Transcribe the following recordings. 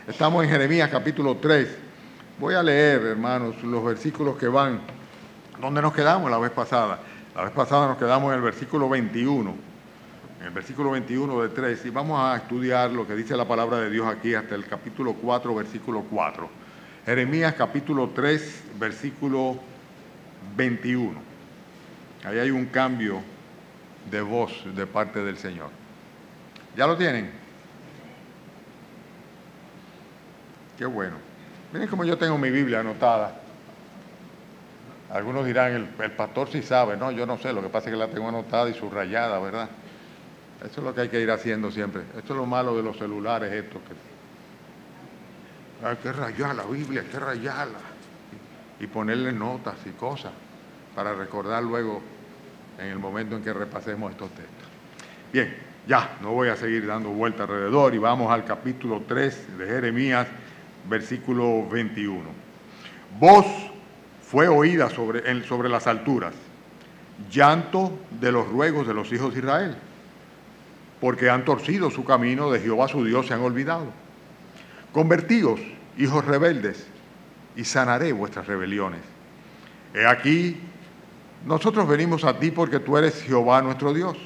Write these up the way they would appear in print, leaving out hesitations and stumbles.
Estamos en Jeremías capítulo 3. Voy a leer, hermanos, los versículos que van. ¿Dónde nos quedamos la vez pasada? La vez pasada nos quedamos en el versículo 21. En el versículo 21 de 3. Y vamos a estudiar lo que dice la palabra de Dios aquí hasta el capítulo 4, versículo 4. Jeremías capítulo 3, versículo 21. Ahí hay un cambio de voz de parte del Señor. ¿Ya lo tienen? Qué bueno. Miren cómo yo tengo mi Biblia anotada. Algunos dirán, el pastor sí sabe. No, yo no sé, lo que pasa es que la tengo anotada y subrayada, ¿verdad? Eso es lo que hay que ir haciendo siempre. Esto es lo malo de los celulares, esto. Hay que rayar la Biblia, hay que rayarla. Y ponerle notas y cosas para recordar luego en el momento en que repasemos estos textos. Bien, ya, no voy a seguir dando vuelta alrededor y vamos al capítulo 3 de Jeremías, versículo 21. Voz fue oída sobre las alturas, llanto de los ruegos de los hijos de Israel, porque han torcido su camino, de Jehová su Dios se han olvidado. Convertíos, hijos rebeldes, y sanaré vuestras rebeliones. He aquí, nosotros venimos a ti porque tú eres Jehová nuestro Dios.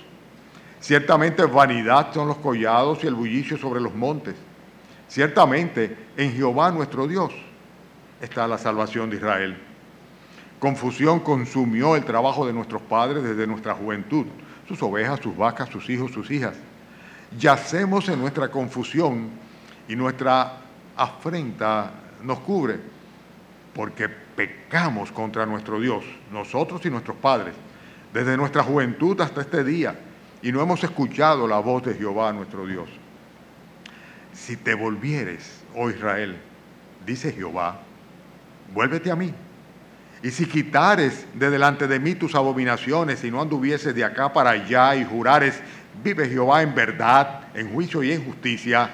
Ciertamente vanidad son los collados y el bullicio sobre los montes. Ciertamente en Jehová nuestro Dios está la salvación de Israel. Confusión consumió el trabajo de nuestros padres desde nuestra juventud, sus ovejas, sus vacas, sus hijos, sus hijas. Yacemos en nuestra confusión y nuestra afrenta nos cubre, porque pecamos contra nuestro Dios, nosotros y nuestros padres, desde nuestra juventud hasta este día, y no hemos escuchado la voz de Jehová nuestro Dios. Si te volvieres, oh Israel, dice Jehová, vuélvete a mí. Y si quitares de delante de mí tus abominaciones y no anduvieses de acá para allá y jurares, vive Jehová en verdad, en juicio y en justicia,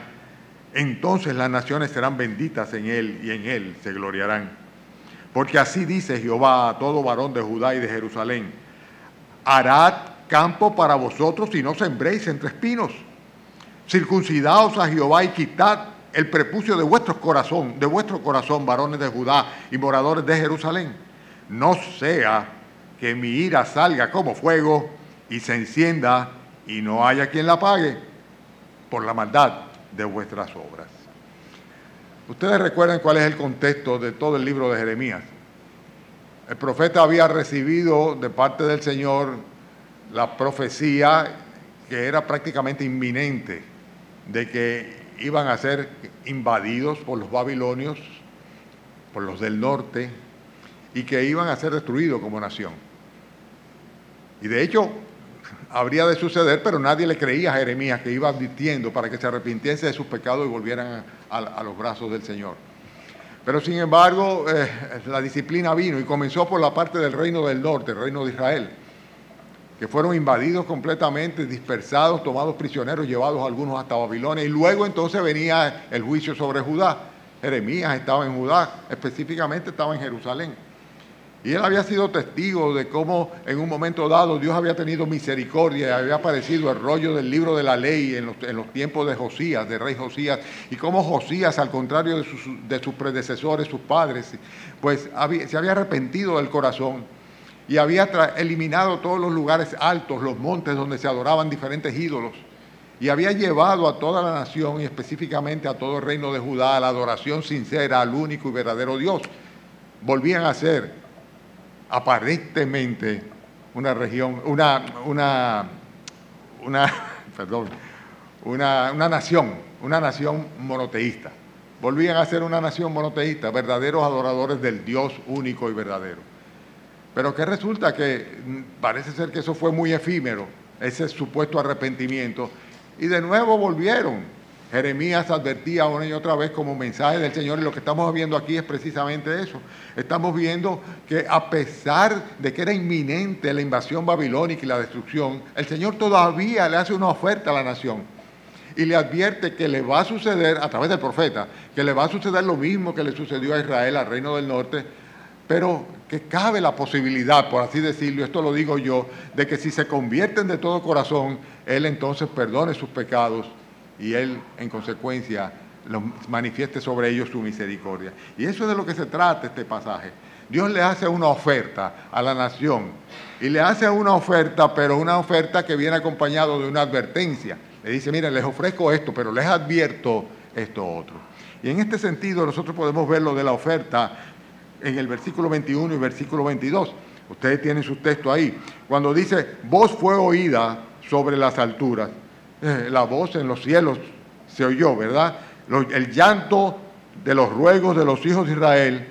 entonces las naciones serán benditas en él y en él se gloriarán. Porque así dice Jehová a todo varón de Judá y de Jerusalén, harad campo para vosotros y no sembréis entre espinos. Circuncidaos a Jehová y quitad el prepucio de vuestro corazón, varones de Judá y moradores de Jerusalén. No sea que mi ira salga como fuego y se encienda y no haya quien la apague por la maldad de vuestras obras. Ustedes recuerdan cuál es el contexto de todo el libro de Jeremías. El profeta había recibido de parte del Señor la profecía que era prácticamente inminente de que iban a ser invadidos por los babilonios, por los del norte, y que iban a ser destruidos como nación. Y de hecho, habría de suceder, pero nadie le creía a Jeremías, que iba advirtiendo para que se arrepintiese de sus pecados y volvieran a los brazos del Señor. Pero sin embargo, la disciplina vino y comenzó por la parte del reino del norte, el reino de Israel, que fueron invadidos completamente, dispersados, tomados prisioneros, llevados algunos hasta Babilonia, y luego entonces venía el juicio sobre Judá. Jeremías estaba en Judá, específicamente estaba en Jerusalén. Y él había sido testigo de cómo en un momento dado Dios había tenido misericordia y había aparecido el rollo del libro de la ley en los tiempos de Josías, del rey Josías, y cómo Josías, al contrario de sus predecesores, sus padres, pues se había arrepentido del corazón y había eliminado todos los lugares altos, los montes donde se adoraban diferentes ídolos, y había llevado a toda la nación y específicamente a todo el reino de Judá a la adoración sincera al único y verdadero Dios. Volvían a ser aparentemente una nación monoteísta. Volvían a ser una nación monoteísta, verdaderos adoradores del Dios único y verdadero. Pero que resulta que parece ser que eso fue muy efímero, ese supuesto arrepentimiento, y de nuevo volvieron. Jeremías advertía una y otra vez como mensaje del Señor, y lo que estamos viendo aquí es precisamente eso. Estamos viendo que a pesar de que era inminente la invasión babilónica y la destrucción, el Señor todavía le hace una oferta a la nación y le advierte que le va a suceder, a través del profeta, que le va a suceder lo mismo que le sucedió a Israel, al reino del norte, pero que cabe la posibilidad, por así decirlo, esto lo digo yo, de que si se convierten de todo corazón, Él entonces perdone sus pecados y Él, en consecuencia, manifieste sobre ellos su misericordia. Y eso es de lo que se trata este pasaje. Dios le hace una oferta a la nación, y le hace una oferta, pero una oferta que viene acompañado de una advertencia. Le dice, miren, les ofrezco esto, pero les advierto esto otro. Y en este sentido nosotros podemos ver lo de la oferta en el versículo 21 y versículo 22. Ustedes tienen su texto ahí. Cuando dice, voz fue oída sobre las alturas. La voz en los cielos se oyó, ¿verdad? El llanto de los ruegos de los hijos de Israel,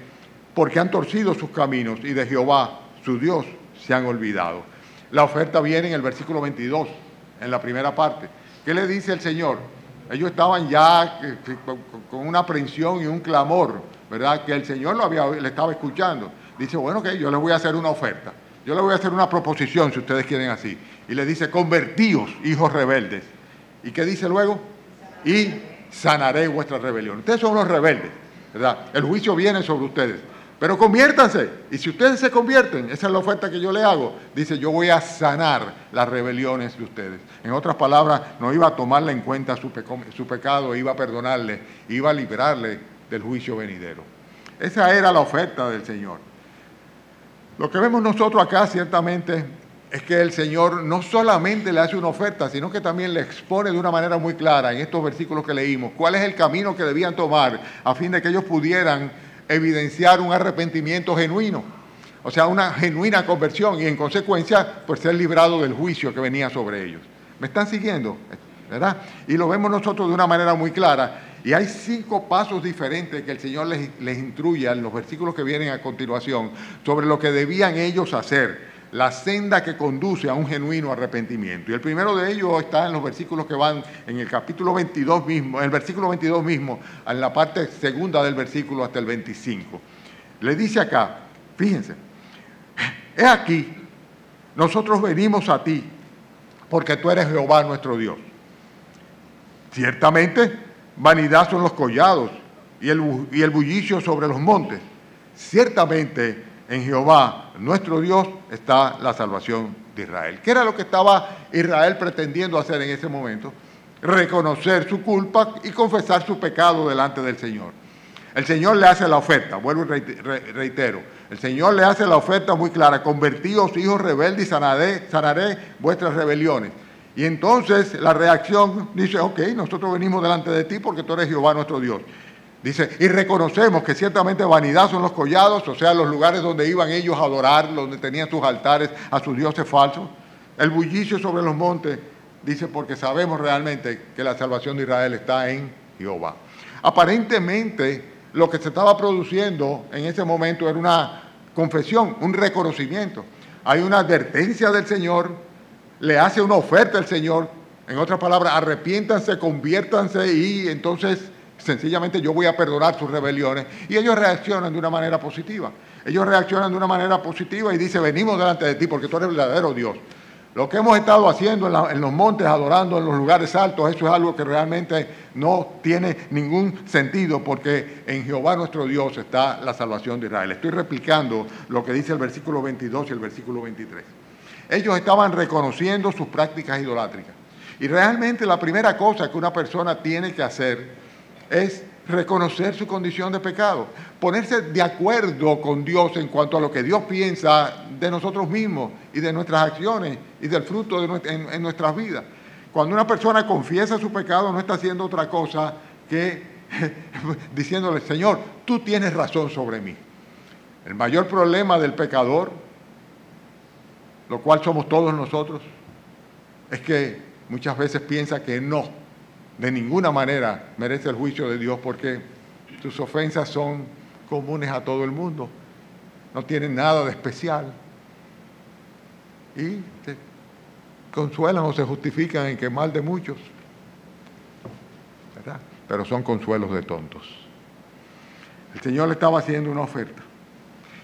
porque han torcido sus caminos y de Jehová, su Dios, se han olvidado. La oferta viene en el versículo 22, en la primera parte. ¿Qué le dice el Señor? Ellos estaban ya con una aprensión y un clamor, ¿verdad? Que el Señor le estaba escuchando. Dice, bueno, que yo les voy a hacer una oferta. Yo les voy a hacer una proposición, si ustedes quieren así. Y le dice, convertíos, hijos rebeldes. ¿Y qué dice luego? Y sanaré vuestras rebeliones. Ustedes son los rebeldes, ¿verdad? El juicio viene sobre ustedes. Pero conviértanse. Y si ustedes se convierten, esa es la oferta que yo le hago. Dice, yo voy a sanar las rebeliones de ustedes. En otras palabras, no iba a tomarle en cuenta su pecado, iba a perdonarle, iba a librarle del juicio venidero. Esa era la oferta del Señor. Lo que vemos nosotros acá, ciertamente, es que el Señor no solamente le hace una oferta, sino que también le expone de una manera muy clara en estos versículos que leímos cuál es el camino que debían tomar a fin de que ellos pudieran evidenciar un arrepentimiento genuino, o sea, una genuina conversión y en consecuencia pues ser librado del juicio que venía sobre ellos. ¿Me están siguiendo? ¿Verdad? Y lo vemos nosotros de una manera muy clara. Y hay 5 pasos diferentes que el Señor les instruye en los versículos que vienen a continuación sobre lo que debían ellos hacer, la senda que conduce a un genuino arrepentimiento. Y el primero de ellos está en los versículos que van en el capítulo 22 mismo, en el versículo 22 mismo, en la parte segunda del versículo hasta el 25. Le dice acá, fíjense, he aquí, nosotros venimos a ti, porque tú eres Jehová nuestro Dios. Ciertamente, vanidad son los collados y el bullicio sobre los montes. Ciertamente, en Jehová, nuestro Dios, está la salvación de Israel. ¿Qué era lo que estaba Israel pretendiendo hacer en ese momento? Reconocer su culpa y confesar su pecado delante del Señor. El Señor le hace la oferta, vuelvo y reitero, el Señor le hace la oferta muy clara, convertíos hijos rebeldes y sanaré vuestras rebeliones. Y entonces la reacción dice, ok, nosotros venimos delante de ti porque tú eres Jehová nuestro Dios. Dice, y reconocemos que ciertamente vanidad son los collados, o sea, los lugares donde iban ellos a adorar, donde tenían sus altares a sus dioses falsos. El bullicio sobre los montes, dice, porque sabemos realmente que la salvación de Israel está en Jehová. Aparentemente, lo que se estaba produciendo en ese momento era una confesión, un reconocimiento. Hay una advertencia del Señor, le hace una oferta al Señor, en otras palabras, arrepiéntanse, conviértanse y entonces sencillamente yo voy a perdonar sus rebeliones. Y ellos reaccionan de una manera positiva. Ellos reaccionan de una manera positiva y dicen, venimos delante de ti porque tú eres el verdadero Dios. Lo que hemos estado haciendo en los montes, adorando en los lugares altos, eso es algo que realmente no tiene ningún sentido porque en Jehová nuestro Dios está la salvación de Israel. Estoy replicando lo que dice el versículo 22 y el versículo 23. Ellos estaban reconociendo sus prácticas idolátricas. Y realmente la primera cosa que una persona tiene que hacer es reconocer su condición de pecado, ponerse de acuerdo con Dios en cuanto a lo que Dios piensa de nosotros mismos y de nuestras acciones y del fruto en nuestras vidas. Cuando una persona confiesa su pecado no está haciendo otra cosa que diciéndole, Señor, tú tienes razón sobre mí. El mayor problema del pecador, lo cual somos todos nosotros, es que muchas veces piensa que no, de ninguna manera merece el juicio de Dios porque sus ofensas son comunes a todo el mundo, no tienen nada de especial y se consuelan o se justifican en que mal de muchos, ¿verdad? Pero son consuelos de tontos. El Señor le estaba haciendo una oferta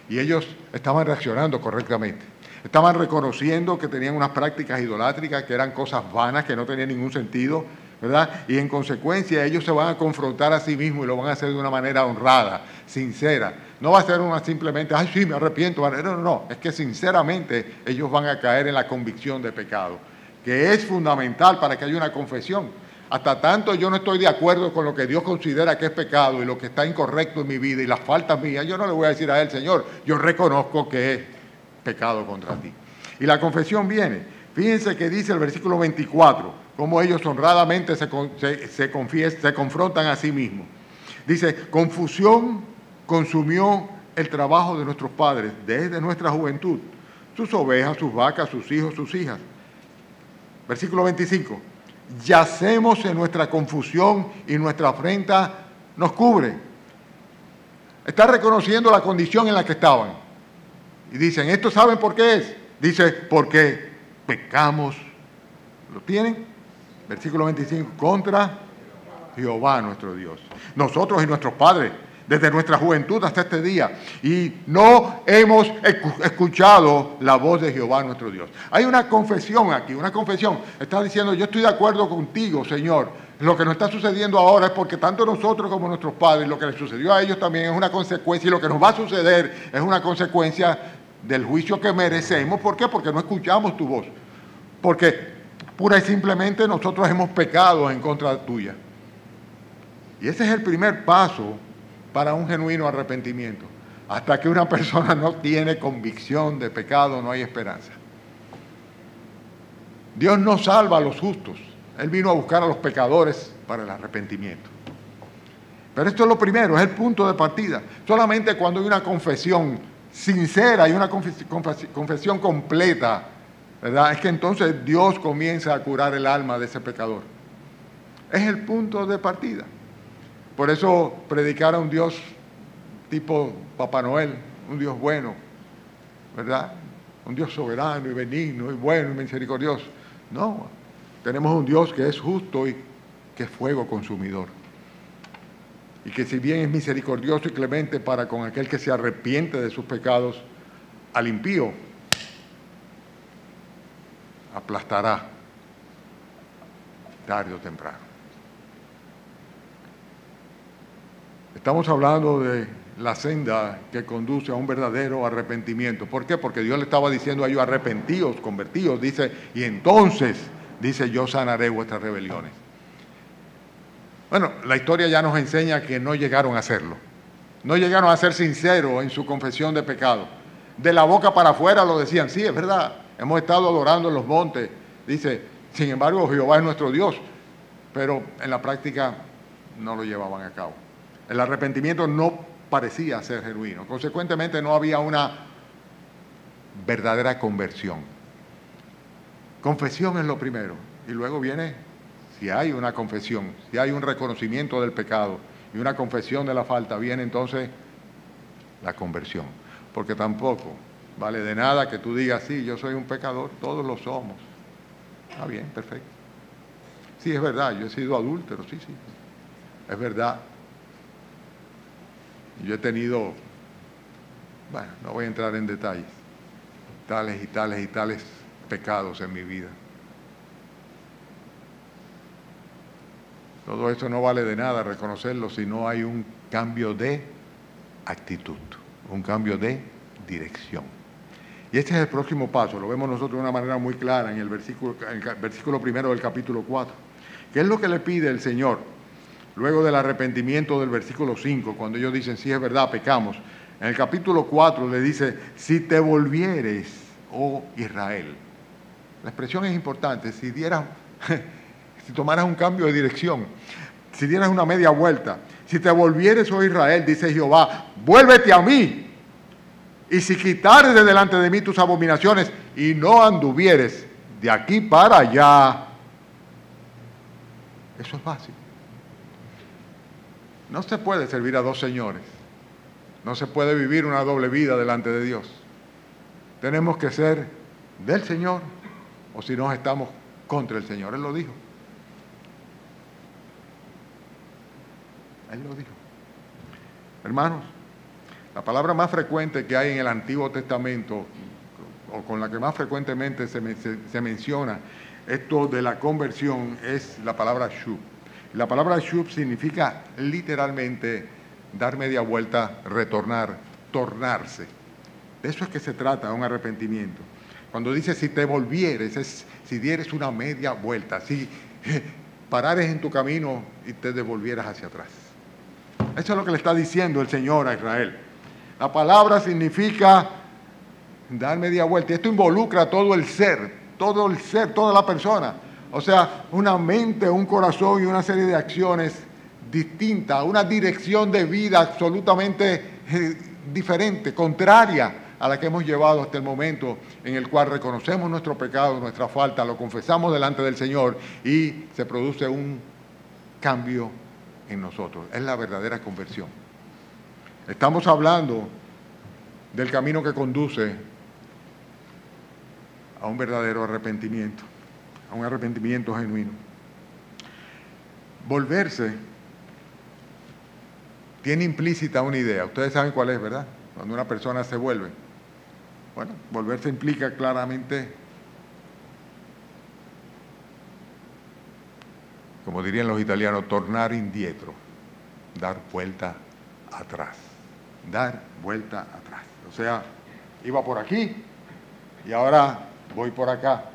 y ellos estaban reaccionando correctamente. Estaban reconociendo que tenían unas prácticas idolátricas, que eran cosas vanas, que no tenían ningún sentido, ¿verdad? Y en consecuencia ellos se van a confrontar a sí mismos y lo van a hacer de una manera honrada, sincera. No va a ser una simplemente, ay, sí, me arrepiento. No, es que sinceramente ellos van a caer en la convicción de pecado, que es fundamental para que haya una confesión. hasta tanto yo no estoy de acuerdo con lo que Dios considera que es pecado y lo que está incorrecto en mi vida y las faltas mías, yo no le voy a decir a Él, Señor, yo reconozco que es pecado contra ti. Y la confesión viene. Fíjense que dice el versículo 24, cómo ellos honradamente se confrontan a sí mismos. Dice, confusión consumió el trabajo de nuestros padres desde nuestra juventud, sus ovejas, sus vacas, sus hijos, sus hijas. Versículo 25, yacemos en nuestra confusión y nuestra afrenta nos cubre. Está reconociendo la condición en la que estaban. Y dicen, ¿esto saben por qué es? Dice, porque pecamos. ¿Lo tienen? Versículo 25, contra Jehová nuestro Dios. Nosotros y nuestros padres, desde nuestra juventud hasta este día, y no hemos escuchado la voz de Jehová nuestro Dios. Hay una confesión aquí, una confesión. Está diciendo, yo estoy de acuerdo contigo, Señor. Lo que nos está sucediendo ahora es porque tanto nosotros como nuestros padres, lo que les sucedió a ellos también es una consecuencia, y lo que nos va a suceder es una consecuencia del juicio que merecemos. ¿Por qué? Porque no escuchamos tu voz. Porque pura y simplemente nosotros hemos pecado en contra tuya. Y ese es el primer paso para un genuino arrepentimiento. Hasta que una persona no tiene convicción de pecado, no hay esperanza. Dios no salva a los justos. Él vino a buscar a los pecadores para el arrepentimiento. Pero esto es lo primero, es el punto de partida. Solamente cuando hay una confesión sincera y una confesión completa, ¿verdad?, es que entonces Dios comienza a curar el alma de ese pecador. Es el punto de partida. Por eso predicar a un Dios tipo Papá Noel, un Dios bueno, ¿verdad? Un Dios soberano y benigno y bueno y misericordioso. No, tenemos un Dios que es justo y que es fuego consumidor. Y que si bien es misericordioso y clemente para con aquel que se arrepiente de sus pecados, al impío aplastará tarde o temprano. Estamos hablando de la senda que conduce a un verdadero arrepentimiento. ¿Por qué? Porque Dios le estaba diciendo a ellos, arrepentíos, convertíos, dice, y entonces, dice, yo sanaré vuestras rebeliones. Bueno, la historia ya nos enseña que no llegaron a hacerlo. No llegaron a ser sinceros en su confesión de pecado. De la boca para afuera lo decían, sí, es verdad, hemos estado adorando en los montes. Dice, sin embargo, Jehová es nuestro Dios. Pero en la práctica no lo llevaban a cabo. El arrepentimiento no parecía ser genuino. Consecuentemente no había una verdadera conversión. Confesión es lo primero. Y luego viene, si hay una confesión, si hay un reconocimiento del pecado y una confesión de la falta, viene entonces la conversión. Porque tampoco vale de nada que tú digas, sí, yo soy un pecador, todos lo somos. Está bien, perfecto. Sí, es verdad, yo he sido adúltero, sí. Es verdad. Yo he tenido, bueno, no voy a entrar en detalles, tales y tales y tales pecados en mi vida. Todo esto no vale de nada reconocerlo si no hay un cambio de actitud, un cambio de dirección. Y este es el próximo paso, lo vemos nosotros de una manera muy clara en el versículo primero del capítulo 4. ¿Qué es lo que le pide el Señor? Luego del arrepentimiento del versículo 5, cuando ellos dicen, sí, es verdad, pecamos. En el capítulo 4 le dice, si te volvieres, oh Israel. La expresión es importante, si tomaras un cambio de dirección, si dieras una media vuelta, si te volvieres, oh Israel, dice Jehová, vuélvete a mí. Y si quitares de delante de mí tus abominaciones y no anduvieres de aquí para allá. Eso es básico. No se puede servir a dos señores. No se puede vivir una doble vida delante de Dios. Tenemos que ser del Señor o si no estamos contra el Señor. Él lo dijo. Él lo dijo. Hermanos, la palabra más frecuente que hay en el Antiguo Testamento, o con la que más frecuentemente se menciona esto de la conversión, es la palabra shub. La palabra shub significa literalmente dar media vuelta, retornar, tornarse. De eso es que se trata un arrepentimiento. Cuando dice si te volvieres, es si dieres una media vuelta, si parares en tu camino y te devolvieras hacia atrás. Eso es lo que le está diciendo el Señor a Israel. La palabra significa dar media vuelta. Y esto involucra todo el ser, toda la persona. O sea, una mente, un corazón y una serie de acciones distintas, una dirección de vida absolutamente diferente, contraria a la que hemos llevado hasta el momento en el cual reconocemos nuestro pecado, nuestra falta, lo confesamos delante del Señor y se produce un cambio en nosotros. Es la verdadera conversión. Estamos hablando del camino que conduce a un verdadero arrepentimiento, a un arrepentimiento genuino. Volverse tiene implícita una idea. Ustedes saben cuál es, ¿verdad? Cuando una persona se vuelve. Bueno, volverse implica claramente, como dirían los italianos, tornare indietro, dar vuelta atrás. Dar vuelta atrás. O sea, iba por aquí y ahora voy por acá.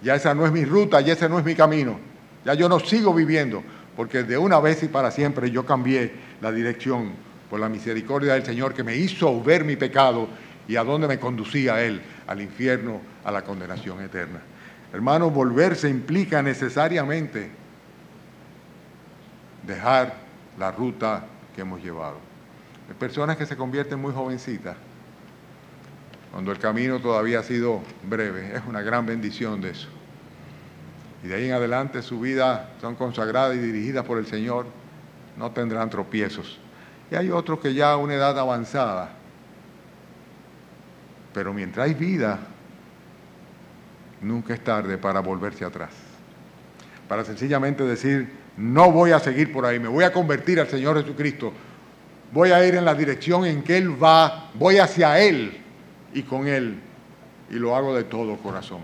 Ya esa no es mi ruta, ya ese no es mi camino. Ya yo no sigo viviendo, porque de una vez y para siempre yo cambié la dirección por la misericordia del Señor que me hizo ver mi pecado y a dónde me conducía Él, al infierno, a la condenación eterna. Hermanos, volverse implica necesariamente dejar la ruta que hemos llevado. Hay personas que se convierten muy jovencitas, cuando el camino todavía ha sido breve. Es una gran bendición de eso. Y de ahí en adelante su vida son consagradas y dirigidas por el Señor, no tendrán tropiezos. Y hay otros que ya a una edad avanzada, pero mientras hay vida, nunca es tarde para volverse atrás. Para sencillamente decir, no voy a seguir por ahí, me voy a convertir al Señor Jesucristo, voy a ir en la dirección en que Él va, voy hacia Él y con Él, y lo hago de todo corazón.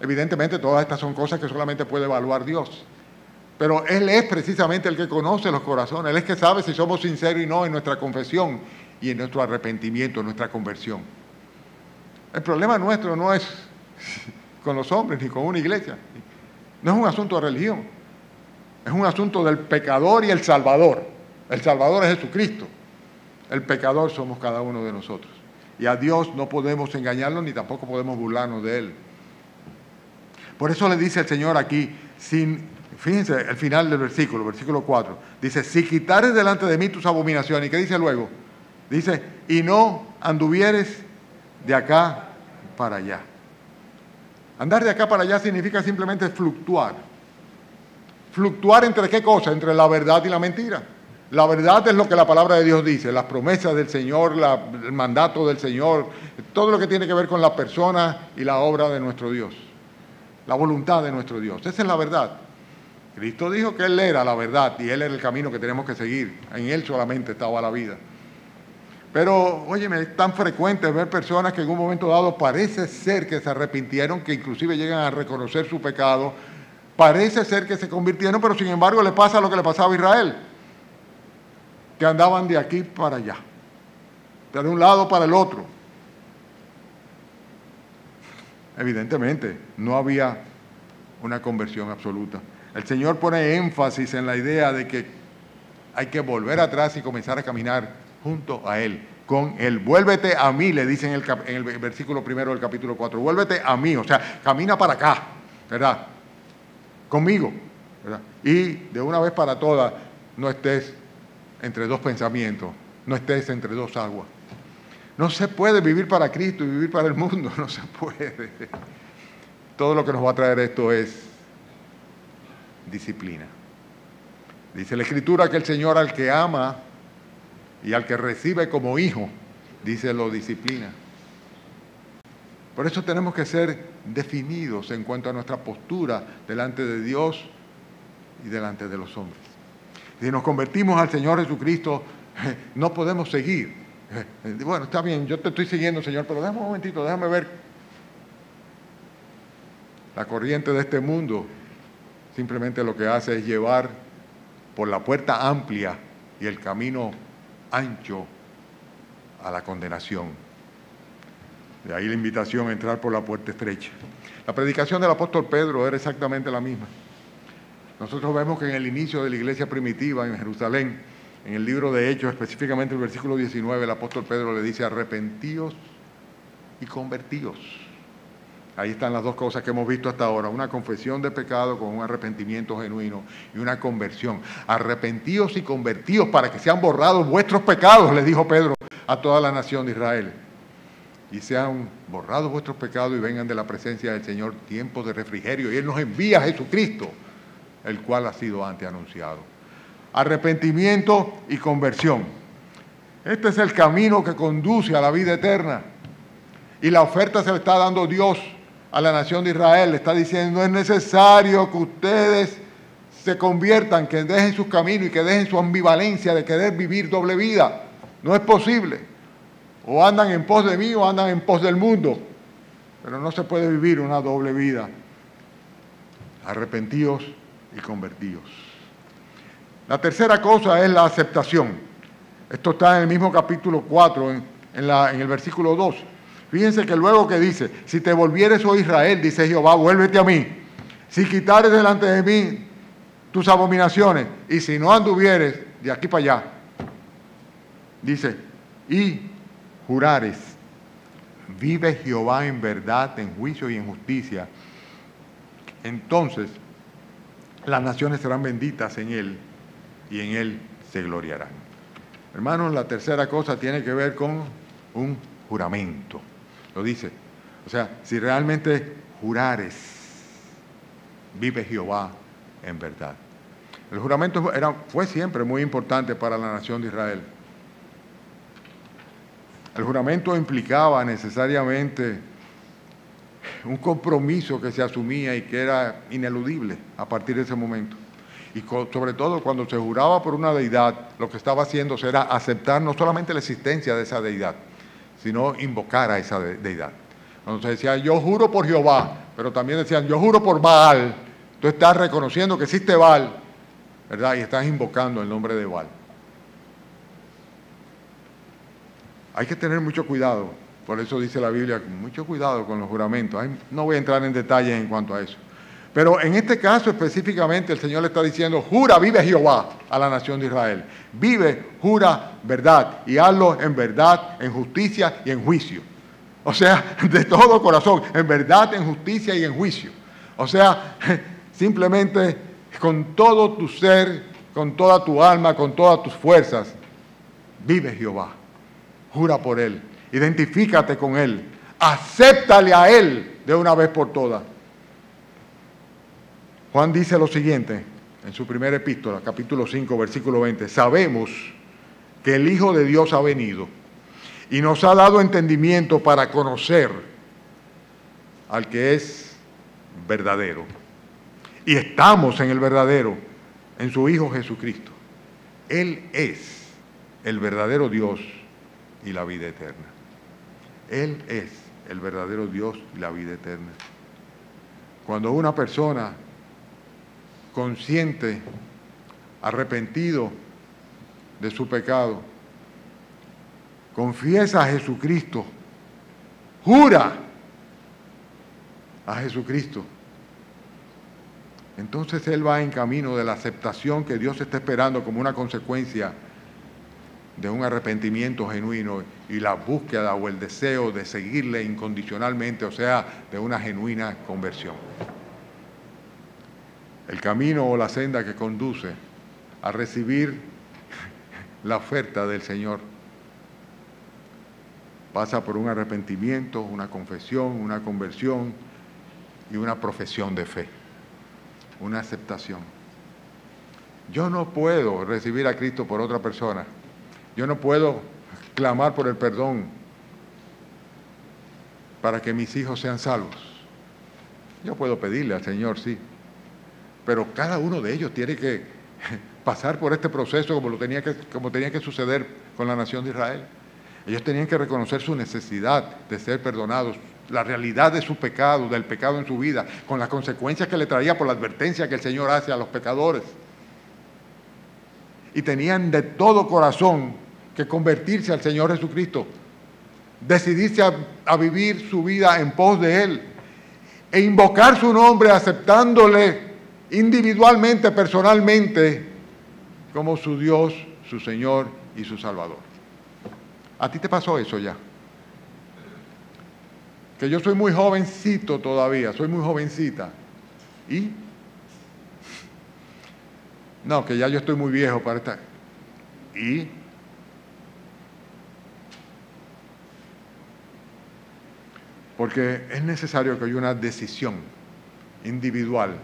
Evidentemente todas estas son cosas que solamente puede evaluar Dios, pero Él es precisamente el que conoce los corazones, Él es que sabe si somos sinceros y no en nuestra confesión y en nuestro arrepentimiento, en nuestra conversión. El problema nuestro no es con los hombres ni con una iglesia, no es un asunto de religión, es un asunto del pecador y el Salvador. El Salvador es Jesucristo, el pecador somos cada uno de nosotros. Y a Dios no podemos engañarlo ni tampoco podemos burlarnos de Él. Por eso le dice el Señor aquí, fíjense el final del versículo 4, dice, si quitares delante de mí tus abominaciones. ¿Y qué dice luego? Dice, y no anduvieres de acá para allá. Andar de acá para allá significa simplemente fluctuar. ¿Fluctuar entre qué cosa? Entre la verdad y la mentira. La verdad es lo que la palabra de Dios dice, las promesas del Señor, el mandato del Señor, todo lo que tiene que ver con la persona y la obra de nuestro Dios, la voluntad de nuestro Dios. Esa es la verdad. Cristo dijo que Él era la verdad y Él era el camino que tenemos que seguir. En Él solamente estaba la vida. Pero, óyeme, es tan frecuente ver personas que en un momento dado parece ser que se arrepintieron, que inclusive llegan a reconocer su pecado, parece ser que se convirtieron, pero sin embargo le pasa lo que le pasaba a Israel, que andaban de aquí para allá, de un lado para el otro. Evidentemente, no había una conversión absoluta. El Señor pone énfasis en la idea de que hay que volver atrás y comenzar a caminar junto a Él, con Él. Vuélvete a mí, le dice en el versículo 1 del capítulo 4, vuélvete a mí, o sea, camina para acá, ¿verdad? Conmigo, ¿verdad? Y de una vez para todas, no estés entre dos pensamientos, no estés entre dos aguas. No se puede vivir para Cristo y vivir para el mundo, no se puede. Todo lo que nos va a traer esto es disciplina. Dice la Escritura que el Señor al que ama y al que recibe como hijo, dice, lo disciplina. Por eso tenemos que ser definidos en cuanto a nuestra postura delante de Dios y delante de los hombres. Si nos convertimos al Señor Jesucristo, no podemos seguir. Bueno, está bien, yo te estoy siguiendo, Señor, pero déjame un momentito, déjame ver. La corriente de este mundo simplemente lo que hace es llevar por la puerta amplia y el camino ancho a la condenación. De ahí la invitación a entrar por la puerta estrecha. La predicación del apóstol Pedro era exactamente la misma. Nosotros vemos que en el inicio de la iglesia primitiva en Jerusalén, en el libro de Hechos, específicamente el versículo 19, el apóstol Pedro le dice: arrepentíos y convertíos. Ahí están las dos cosas que hemos visto hasta ahora: una confesión de pecado con un arrepentimiento genuino y una conversión. Arrepentíos y convertíos para que sean borrados vuestros pecados, le dijo Pedro a toda la nación de Israel. Y sean borrados vuestros pecados y vengan de la presencia del Señor tiempos de refrigerio. Y Él nos envía a Jesucristo, el cual ha sido antes anunciado. Arrepentimiento y conversión. Este es el camino que conduce a la vida eterna. Y la oferta se le está dando Dios a la nación de Israel. Le está diciendo: no es necesario que ustedes se conviertan, que dejen sus caminos y que dejen su ambivalencia de querer vivir doble vida. No es posible. O andan en pos de mí o andan en pos del mundo. Pero no se puede vivir una doble vida. Arrepentíos y convertíos. La tercera cosa es la aceptación. Esto está en el mismo capítulo 4, en el versículo 2. Fíjense que luego que dice: si te volvieres, oh Israel, dice Jehová, vuélvete a mí. Si quitares delante de mí tus abominaciones, y si no anduvieres de aquí para allá, dice, y jurares, vive Jehová en verdad, en juicio y en justicia, entonces las naciones serán benditas en Él, y en Él se gloriarán. Hermanos, la tercera cosa tiene que ver con un juramento. Lo dice. O sea, si realmente jurares, vive Jehová en verdad. El juramento fue siempre muy importante para la nación de Israel. El juramento implicaba necesariamente un compromiso que se asumía y que era ineludible a partir de ese momento. Y sobre todo cuando se juraba por una deidad, lo que estaba haciendo era aceptar no solamente la existencia de esa deidad, sino invocar a esa deidad. Cuando se decía: yo juro por Jehová, pero también decían: yo juro por Baal. Tú estás reconociendo que existe Baal, ¿verdad? Y estás invocando el nombre de Baal. Hay que tener mucho cuidado, por eso dice la Biblia, mucho cuidado con los juramentos. No voy a entrar en detalles en cuanto a eso. Pero en este caso específicamente el Señor le está diciendo: jura, vive Jehová a la nación de Israel. Vive, jura verdad y hazlo en verdad, en justicia y en juicio. O sea, de todo corazón, en verdad, en justicia y en juicio. O sea, simplemente con todo tu ser, con toda tu alma, con todas tus fuerzas, vive Jehová. Jura por Él, identifícate con Él, acéptale a Él de una vez por todas. Juan dice lo siguiente en su primera epístola, capítulo 5, versículo 20. Sabemos que el Hijo de Dios ha venido y nos ha dado entendimiento para conocer al que es verdadero. Y estamos en el verdadero, en su Hijo Jesucristo. Él es el verdadero Dios y la vida eterna. Él es el verdadero Dios y la vida eterna. Cuando una persona consciente, arrepentido de su pecado, confiesa a Jesucristo, jura a Jesucristo, entonces él va en camino de la aceptación que Dios está esperando como una consecuencia de un arrepentimiento genuino y la búsqueda o el deseo de seguirle incondicionalmente, o sea, de una genuina conversión. El camino o la senda que conduce a recibir la oferta del Señor pasa por un arrepentimiento, una confesión, una conversión y una profesión de fe, una aceptación. Yo no puedo recibir a Cristo por otra persona. Yo no puedo clamar por el perdón para que mis hijos sean salvos. Yo puedo pedirle al Señor, sí, pero cada uno de ellos tiene que pasar por este proceso como tenía que suceder con la nación de Israel. Ellos tenían que reconocer su necesidad de ser perdonados, la realidad de su pecado, del pecado en su vida, con las consecuencias que le traía por la advertencia que el Señor hace a los pecadores. Y tenían de todo corazón que convertirse al Señor Jesucristo, decidirse a vivir su vida en pos de Él, e invocar su nombre aceptándole individualmente, personalmente, como su Dios, su Señor y su Salvador. ¿A ti te pasó eso ya? Que yo soy muy jovencito todavía, soy muy jovencita. ¿Y? No, que ya yo estoy muy viejo para estar. ¿Y? Porque es necesario que haya una decisión individual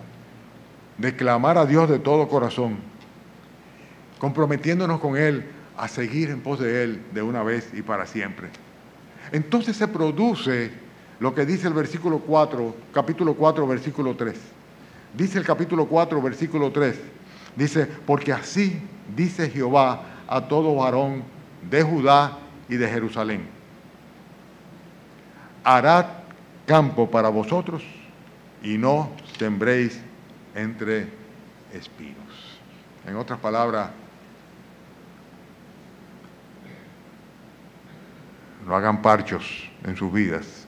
de clamar a Dios de todo corazón, comprometiéndonos con Él a seguir en pos de Él de una vez y para siempre. Entonces se produce lo que dice el versículo 4, capítulo 4, versículo 3. Dice el capítulo 4, versículo 3. Dice, porque así dice Jehová a todo varón de Judá y de Jerusalén: harad campo para vosotros y no sembréis entre espinos. En otras palabras, no hagan parchos en sus vidas.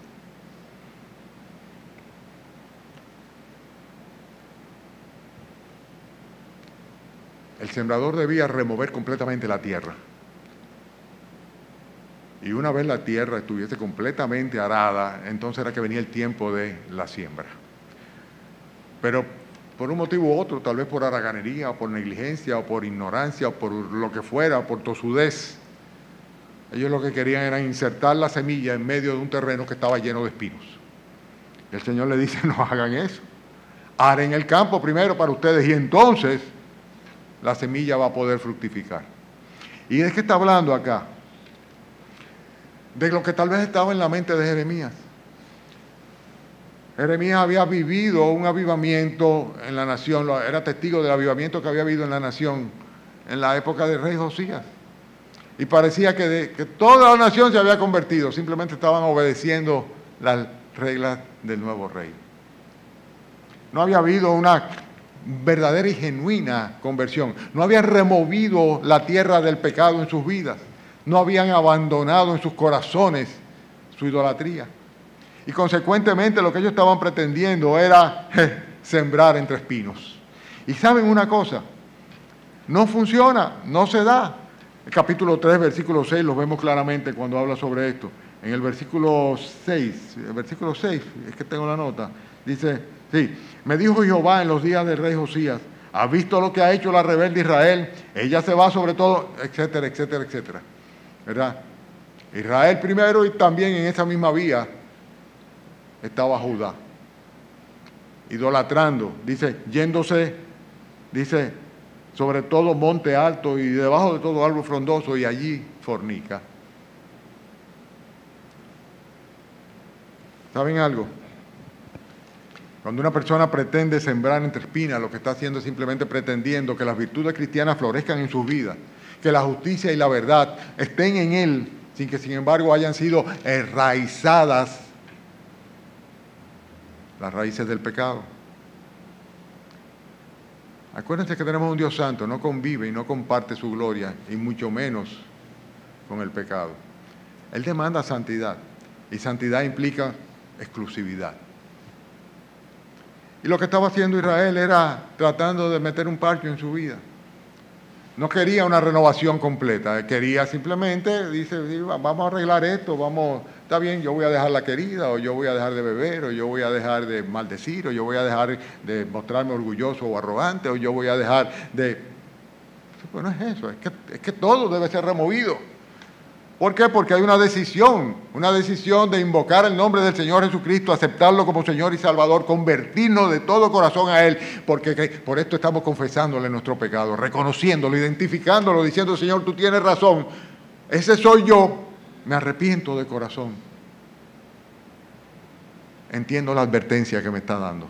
El sembrador debía remover completamente la tierra. Y una vez la tierra estuviese completamente arada, entonces era que venía el tiempo de la siembra. Pero por un motivo u otro, tal vez por haraganería, o por negligencia, o por ignorancia, o por lo que fuera, por tosudez, ellos lo que querían era insertar la semilla en medio de un terreno que estaba lleno de espinos. Y el Señor le dice, no hagan eso. Aren el campo primero para ustedes y entonces la semilla va a poder fructificar. ¿Y de qué está hablando acá? De lo que tal vez estaba en la mente de Jeremías. Jeremías había vivido un avivamiento en la nación, era testigo del avivamiento que había habido en la nación en la época del rey Josías. Y parecía que toda la nación se había convertido, simplemente estaban obedeciendo las reglas del nuevo rey. No había habido una verdadera y genuina conversión. No habían removido la tierra del pecado en sus vidas. No habían abandonado en sus corazones su idolatría. Y consecuentemente lo que ellos estaban pretendiendo era sembrar entre espinos. Y ¿saben una cosa? No funciona, no se da. El capítulo 3, versículo 6, lo vemos claramente cuando habla sobre esto. En el versículo 6, es que tengo la nota, dice, sí, me dijo Jehová en los días del rey Josías, ¿has visto lo que ha hecho la rebelde Israel? Ella se va sobre todo, etcétera, etcétera, etcétera. ¿Verdad? Israel primero y también en esa misma vía estaba Judá, idolatrando, dice, yéndose, dice, sobre todo monte alto y debajo de todo árbol frondoso y allí fornica. ¿Saben algo? Cuando una persona pretende sembrar entre espinas, lo que está haciendo es simplemente pretendiendo que las virtudes cristianas florezcan en sus vidas, que la justicia y la verdad estén en él, sin que sin embargo hayan sido enraizadas las raíces del pecado. Acuérdense que tenemos un Dios santo, no convive y no comparte su gloria, y mucho menos con el pecado. Él demanda santidad, y santidad implica exclusividad. Y lo que estaba haciendo Israel era tratando de meter un parche en su vida. No quería una renovación completa, quería simplemente, dice, vamos a arreglar esto, está bien, yo voy a dejar la querida, o yo voy a dejar de beber, o yo voy a dejar de maldecir, o yo voy a dejar de mostrarme orgulloso o arrogante, o yo voy a dejar de... Pues no es eso, es que todo debe ser removido. ¿Por qué? Porque hay una decisión de invocar el nombre del Señor Jesucristo, aceptarlo como Señor y Salvador, convertirnos de todo corazón a Él, porque por esto estamos confesándole nuestro pecado, reconociéndolo, identificándolo, diciendo, Señor, tú tienes razón, ese soy yo, me arrepiento de corazón. Entiendo la advertencia que me está dando.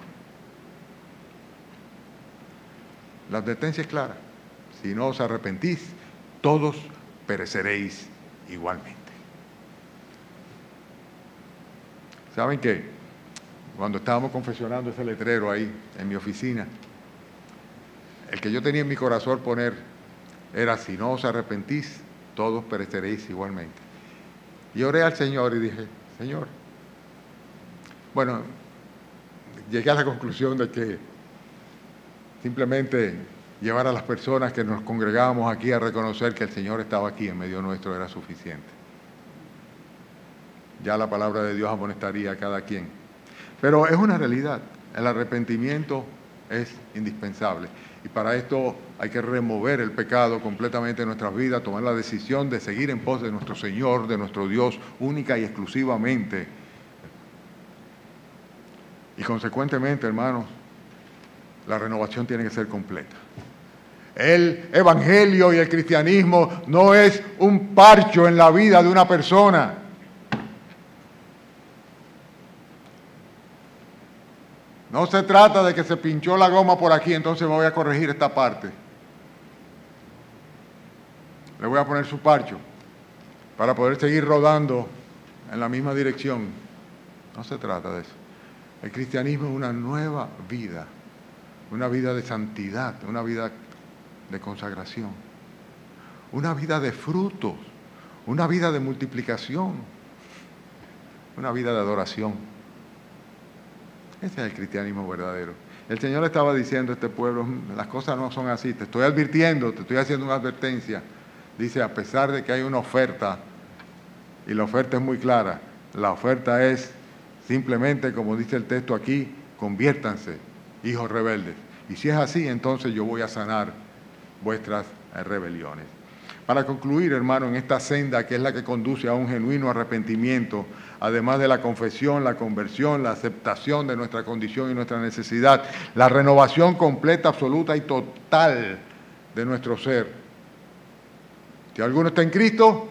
La advertencia es clara, si no os arrepentís, todos pereceréis igualmente. ¿Saben qué? Cuando estábamos confesionando ese letrero ahí en mi oficina, el que yo tenía en mi corazón poner era, si no os arrepentís, todos pereceréis igualmente. Y oré al Señor y dije, Señor, bueno, llegué a la conclusión de que simplemente llevar a las personas que nos congregábamos aquí a reconocer que el Señor estaba aquí en medio nuestro era suficiente. Ya la palabra de Dios amonestaría a cada quien. Pero es una realidad, el arrepentimiento es indispensable. Y para esto hay que remover el pecado completamente de nuestras vidas, tomar la decisión de seguir en pos de nuestro Señor, de nuestro Dios, única y exclusivamente. Y consecuentemente, hermanos, la renovación tiene que ser completa. El evangelio y el cristianismo no es un parcho en la vida de una persona. No se trata de que se pinchó la goma por aquí, entonces me voy a corregir esta parte. Le voy a poner su parcho para poder seguir rodando en la misma dirección. No se trata de eso. El cristianismo es una nueva vida, una vida de santidad, una vida de consagración, una vida de frutos, una vida de multiplicación, una vida de adoración. Ese es el cristianismo verdadero. El Señor estaba diciendo a este pueblo, las cosas no son así, te estoy advirtiendo, te estoy haciendo una advertencia. Dice, a pesar de que hay una oferta, y la oferta es muy clara, la oferta es simplemente, como dice el texto aquí, conviértanse, hijos rebeldes. Y si es así, entonces yo voy a sanar vuestras rebeliones. Para concluir, hermano, en esta senda que es la que conduce a un genuino arrepentimiento, además de la confesión, la conversión, la aceptación de nuestra condición y nuestra necesidad, la renovación completa, absoluta y total de nuestro ser. Si alguno está en Cristo,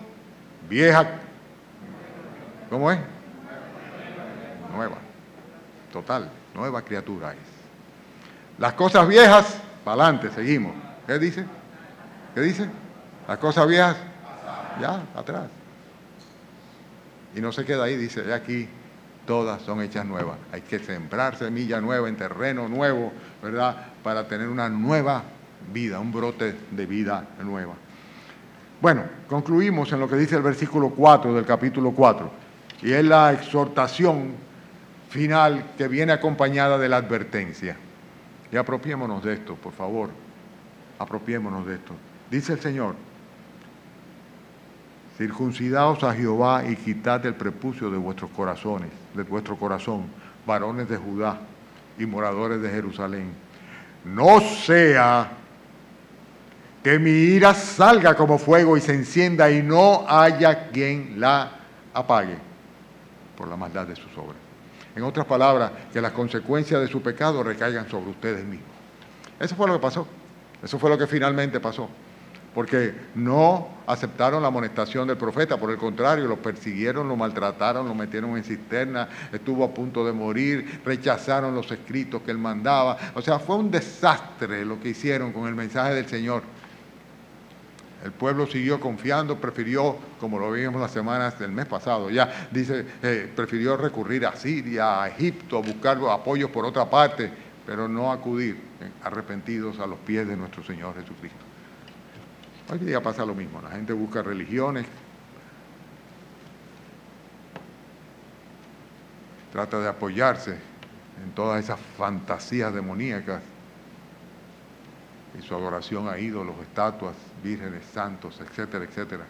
vieja, ¿cómo es? Nueva, total, nueva criatura es. Las cosas viejas, para adelante, seguimos. ¿Qué dice? ¿Qué dice? Las cosas viejas, ya, atrás. Y no se queda ahí, dice, de aquí todas son hechas nuevas. Hay que sembrar semilla nueva en terreno nuevo, ¿verdad? Para tener una nueva vida, un brote de vida nueva. Bueno, concluimos en lo que dice el versículo 4 del capítulo 4. Y es la exhortación final que viene acompañada de la advertencia. Y apropiémonos de esto, por favor. Apropiémonos de esto. Dice el Señor, circuncidaos a Jehová y quitad el prepucio de vuestros corazones, de vuestro corazón, varones de Judá y moradores de Jerusalén. No sea que mi ira salga como fuego y se encienda y no haya quien la apague por la maldad de sus obras. En otras palabras, que las consecuencias de su pecado recaigan sobre ustedes mismos. Eso fue lo que pasó. Eso fue lo que finalmente pasó. Porque no aceptaron la amonestación del profeta, por el contrario, lo persiguieron, lo maltrataron, lo metieron en cisterna, estuvo a punto de morir, rechazaron los escritos que él mandaba. O sea, fue un desastre lo que hicieron con el mensaje del Señor. El pueblo siguió confiando, prefirió, como lo vimos las semanas del mes pasado, ya dice, prefirió recurrir a Siria, a Egipto, a buscar apoyos por otra parte, pero no acudir arrepentidos a los pies de nuestro Señor Jesucristo. Hoy día pasa lo mismo, la gente busca religiones, trata de apoyarse en todas esas fantasías demoníacas y su adoración a ídolos, estatuas, vírgenes, santos, etcétera, etcétera,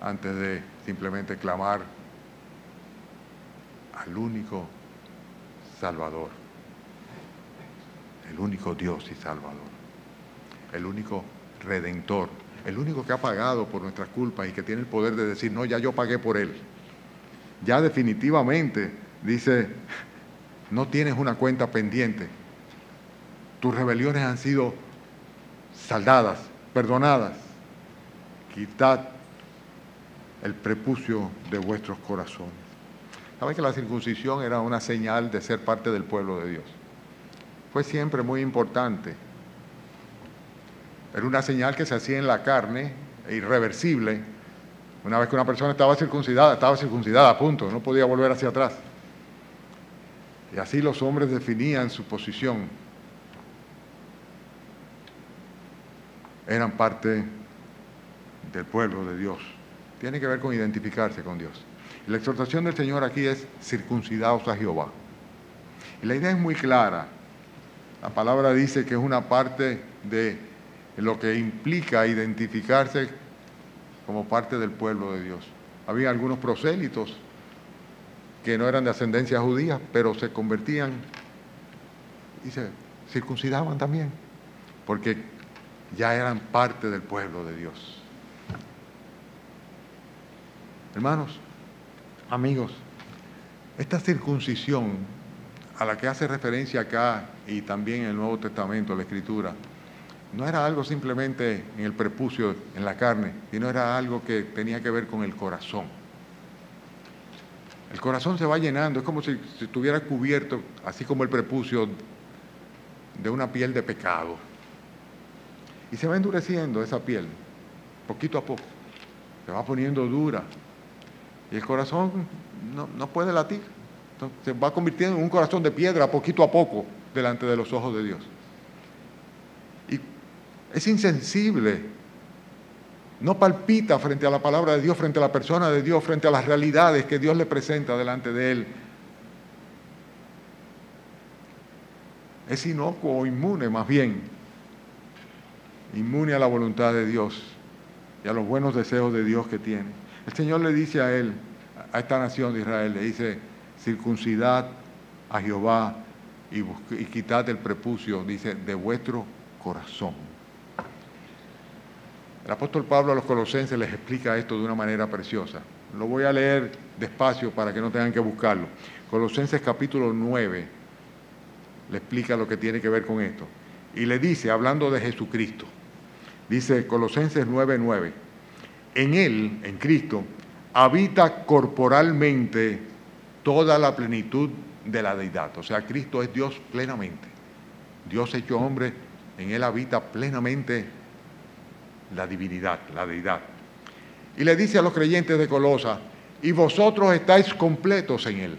antes de simplemente clamar al único Salvador, el único Dios y Salvador, el único Redentor, el único que ha pagado por nuestras culpas y que tiene el poder de decir, no, ya yo pagué por él. Ya definitivamente, dice, no tienes una cuenta pendiente. Tus rebeliones han sido saldadas, perdonadas. Quitad el prepucio de vuestros corazones. ¿Saben que la circuncisión era una señal de ser parte del pueblo de Dios? Fue siempre muy importante. Era una señal que se hacía en la carne, irreversible. Una vez que una persona estaba circuncidada, punto, no podía volver hacia atrás. Y así los hombres definían su posición. Eran parte del pueblo de Dios. Tiene que ver con identificarse con Dios. Y la exhortación del Señor aquí es circuncidaos a Jehová. Y la idea es muy clara. La palabra dice que es una parte de lo que implica identificarse como parte del pueblo de Dios. Había algunos prosélitos que no eran de ascendencia judía, pero se convertían y se circuncidaban también, porque ya eran parte del pueblo de Dios. Hermanos, amigos, esta circuncisión a la que hace referencia acá y también en el Nuevo Testamento, la Escritura, no era algo simplemente en el prepucio, en la carne, sino era algo que tenía que ver con el corazón. El corazón se va llenando, es como si estuviera cubierto, así como el prepucio, de una piel de pecado. Y se va endureciendo esa piel, poquito a poco. Se va poniendo dura. Y el corazón no puede latir. Entonces, se va convirtiendo en un corazón de piedra poquito a poco delante de los ojos de Dios. Y es insensible. No palpita frente a la palabra de Dios, frente a la persona de Dios, frente a las realidades que Dios le presenta delante de él. Es inocuo o inmune, más bien. Inmune a la voluntad de Dios y a los buenos deseos de Dios que tiene. El Señor le dice a él, a esta nación de Israel, le dice: circuncidad a Jehová y quitad el prepucio, dice, de vuestro corazón. El apóstol Pablo a los colosenses les explica esto de una manera preciosa. Lo voy a leer despacio para que no tengan que buscarlo. Colosenses capítulo 9 le explica lo que tiene que ver con esto. Y le dice, hablando de Jesucristo, dice Colosenses 9:9, en Él, en Cristo, habita corporalmente toda la plenitud de la deidad. O sea, Cristo es Dios plenamente. Dios hecho hombre, en Él habita plenamente la divinidad, la deidad. Y le dice a los creyentes de Colosa, y vosotros estáis completos en Él.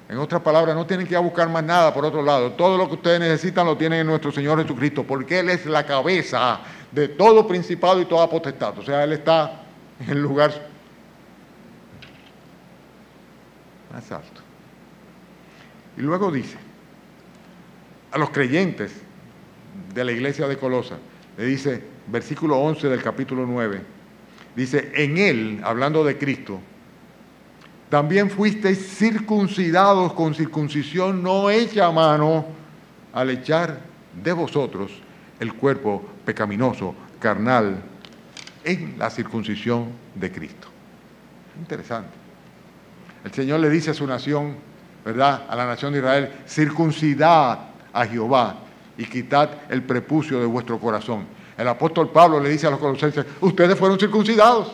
En otras palabras, no tienen que ir a buscar más nada por otro lado. Todo lo que ustedes necesitan lo tienen en nuestro Señor Jesucristo, porque Él es la cabeza de todo principado y toda potestad. O sea, Él está en el lugar más alto. Y luego dice, a los creyentes de la iglesia de Colosa, le dice, versículo 11 del capítulo 9, dice, en Él, hablando de Cristo, también fuisteis circuncidados con circuncisión no hecha a mano, al echar de vosotros el cuerpo pecaminoso, carnal, en la circuncisión de Cristo. Interesante. El Señor le dice a su nación, ¿verdad?, a la nación de Israel, circuncidad a Jehová y quitad el prepucio de vuestro corazón. El apóstol Pablo le dice a los colosenses, ustedes fueron circuncidados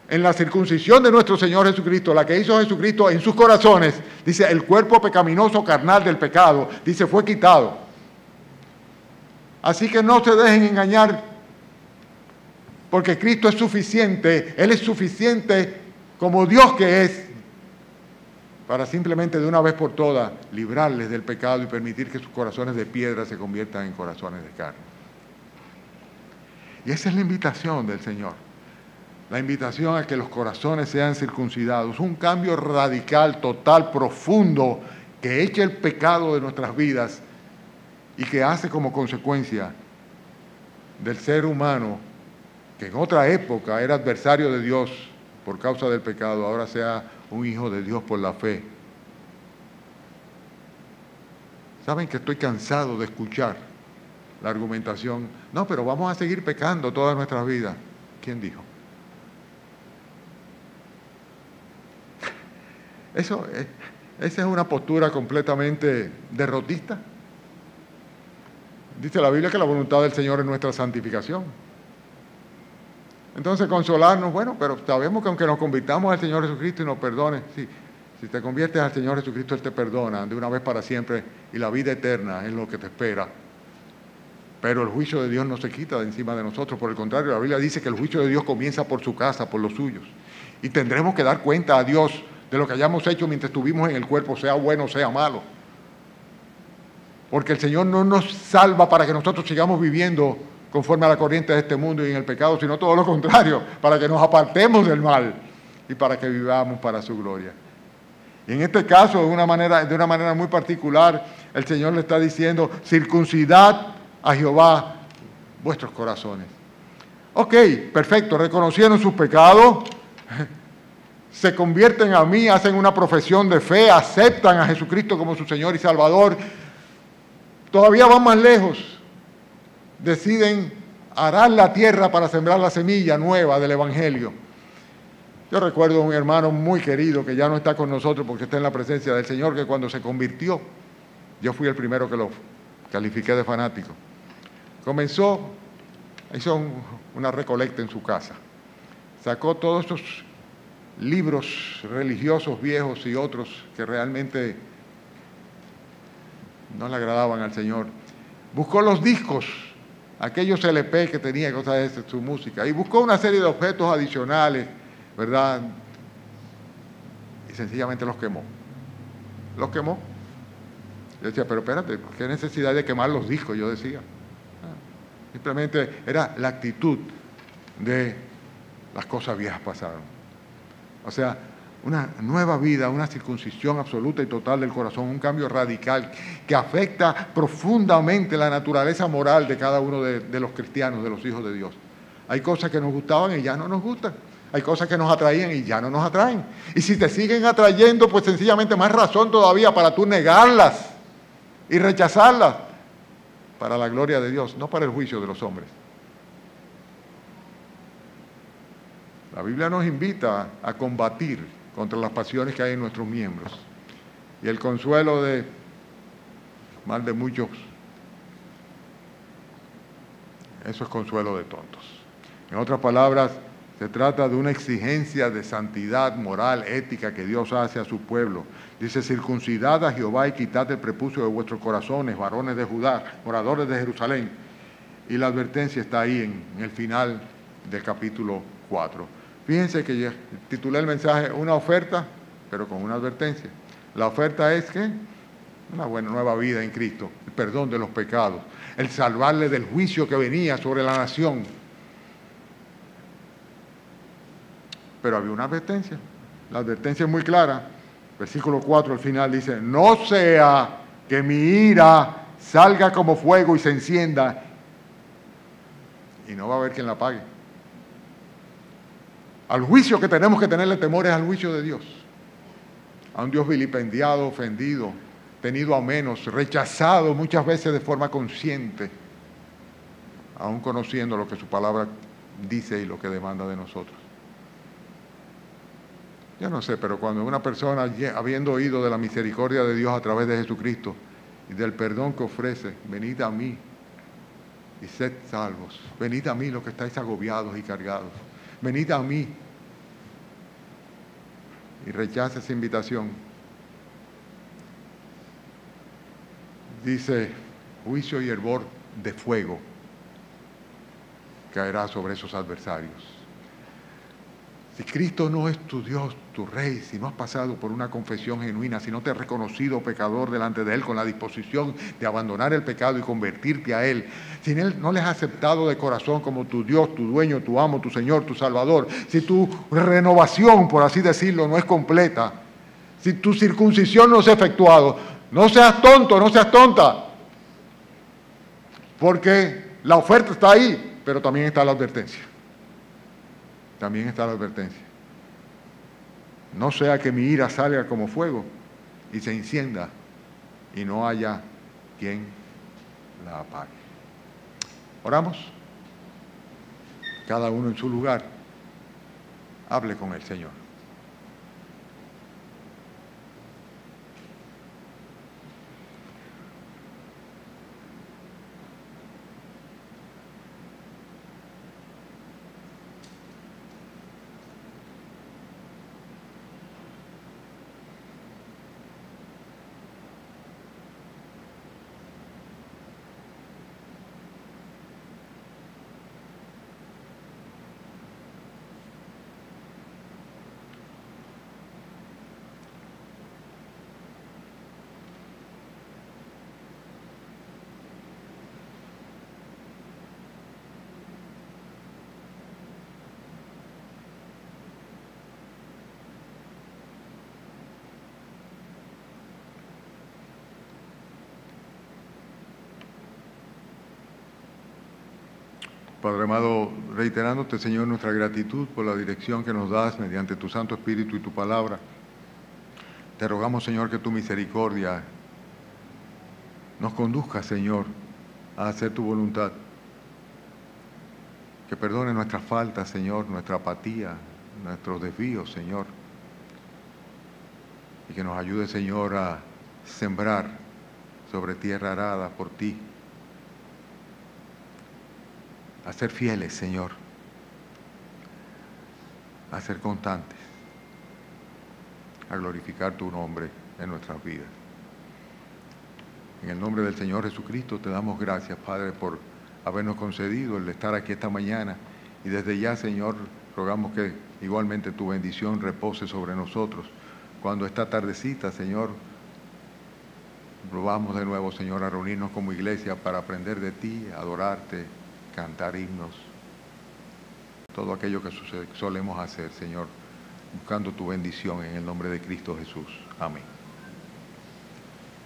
en la circuncisión de nuestro Señor Jesucristo, la que hizo Jesucristo en sus corazones. Dice, el cuerpo pecaminoso carnal del pecado, dice, fue quitado. Así que no se dejen engañar, porque Cristo es suficiente, Él es suficiente como Dios que es, para simplemente de una vez por todas librarles del pecado y permitir que sus corazones de piedra se conviertan en corazones de carne. Y esa es la invitación del Señor. La invitación a que los corazones sean circuncidados. Un cambio radical, total, profundo, que eche el pecado de nuestras vidas y que hace como consecuencia del ser humano, que en otra época era adversario de Dios por causa del pecado, ahora sea un hijo de Dios por la fe. ¿Saben que estoy cansado de escuchar la argumentación? No, pero vamos a seguir pecando toda nuestra vida. ¿Quién dijo? Esa es una postura completamente derrotista. Dice la Biblia que la voluntad del Señor es nuestra santificación. Entonces, consolarnos, bueno, pero sabemos que aunque nos convirtamos al Señor Jesucristo y nos perdone, sí, si te conviertes al Señor Jesucristo, Él te perdona de una vez para siempre y la vida eterna es lo que te espera. Pero el juicio de Dios no se quita de encima de nosotros. Por el contrario, la Biblia dice que el juicio de Dios comienza por su casa, por los suyos. Y tendremos que dar cuenta a Dios de lo que hayamos hecho mientras estuvimos en el cuerpo, sea bueno o sea malo. Porque el Señor no nos salva para que nosotros sigamos viviendo conforme a la corriente de este mundo y en el pecado, sino todo lo contrario, para que nos apartemos del mal y para que vivamos para su gloria. Y en este caso, de una manera muy particular, el Señor le está diciendo, circuncidad a Jehová vuestros corazones. Ok, perfecto, reconocieron sus pecados, se convierten a mí, hacen una profesión de fe, aceptan a Jesucristo como su Señor y Salvador. Todavía van más lejos, deciden arar la tierra para sembrar la semilla nueva del Evangelio. Yo recuerdo a un hermano muy querido que ya no está con nosotros porque está en la presencia del Señor, que cuando se convirtió, yo fui el primero que lo califiqué de fanático. Comenzó, hizo una recolecta en su casa, sacó todos esos libros religiosos viejos y otros que realmente no le agradaban al Señor. Buscó los discos, aquellos LP que tenía, cosas de su música, y buscó una serie de objetos adicionales, ¿verdad? Y sencillamente los quemó. Los quemó. Yo decía, pero espérate, ¿qué necesidad de quemar los discos? Yo decía. Simplemente era la actitud de las cosas viejas pasaron. O sea, una nueva vida, una circuncisión absoluta y total del corazón, un cambio radical que afecta profundamente la naturaleza moral de cada uno de los cristianos, de los hijos de Dios. Hay cosas que nos gustaban y ya no nos gustan. Hay cosas que nos atraían y ya no nos atraen. Y si te siguen atrayendo, pues sencillamente más razón todavía para tú negarlas y rechazarlas para la gloria de Dios, no para el juicio de los hombres. La Biblia nos invita a combatir contra las pasiones que hay en nuestros miembros. Y el consuelo de mal de muchos, eso es consuelo de tontos. En otras palabras, se trata de una exigencia de santidad moral, ética que Dios hace a su pueblo. Dice, circuncidad a Jehová y quitad el prepucio de vuestros corazones, varones de Judá, moradores de Jerusalén. Y la advertencia está ahí en el final del capítulo 4. Fíjense que yo titulé el mensaje una oferta, pero con una advertencia. La oferta es que una buena nueva vida en Cristo, el perdón de los pecados, el salvarle del juicio que venía sobre la nación. Pero había una advertencia. La advertencia es muy clara. Versículo 4 al final dice, no sea que mi ira salga como fuego y se encienda y no va a haber quien la pague. Al juicio que tenemos que tenerle temor es al juicio de Dios. A un Dios vilipendiado, ofendido, tenido a menos, rechazado muchas veces de forma consciente, aún conociendo lo que su palabra dice y lo que demanda de nosotros. Yo no sé, pero cuando una persona, habiendo oído de la misericordia de Dios a través de Jesucristo y del perdón que ofrece, venid a mí y sed salvos. Venid a mí los que estáis agobiados y cargados. Venid a mí y rechaza esa invitación. Dice, juicio y hervor de fuego caerá sobre esos adversarios. Si Cristo no es tu Dios, tu Rey, si no has pasado por una confesión genuina, si no te has reconocido pecador delante de Él con la disposición de abandonar el pecado y convertirte a Él, si Él no le has aceptado de corazón como tu Dios, tu dueño, tu amo, tu Señor, tu Salvador, si tu renovación, por así decirlo, no es completa, si tu circuncisión no se ha efectuado, no seas tonto, no seas tonta, porque la oferta está ahí, pero también está la advertencia. También está la advertencia. No sea que mi ira salga como fuego y se encienda y no haya quien la apague. Oramos. Cada uno en su lugar. Hable con el Señor. Padre amado, reiterándote, Señor, nuestra gratitud por la dirección que nos das mediante tu Santo Espíritu y tu palabra. Te rogamos, Señor, que tu misericordia nos conduzca, Señor, a hacer tu voluntad. Que perdone nuestras faltas, Señor, nuestra apatía, nuestros desvíos, Señor. Y que nos ayude, Señor, a sembrar sobre tierra arada por ti. A ser fieles, Señor. A ser constantes. A glorificar tu nombre en nuestras vidas. En el nombre del Señor Jesucristo te damos gracias, Padre, por habernos concedido el estar aquí esta mañana. Y desde ya, Señor, rogamos que igualmente tu bendición repose sobre nosotros. Cuando esta tardecita, Señor, vamos de nuevo, Señor, a reunirnos como iglesia para aprender de ti, adorarte, cantar himnos, todo aquello que solemos hacer, Señor, buscando tu bendición en el nombre de Cristo Jesús. Amén.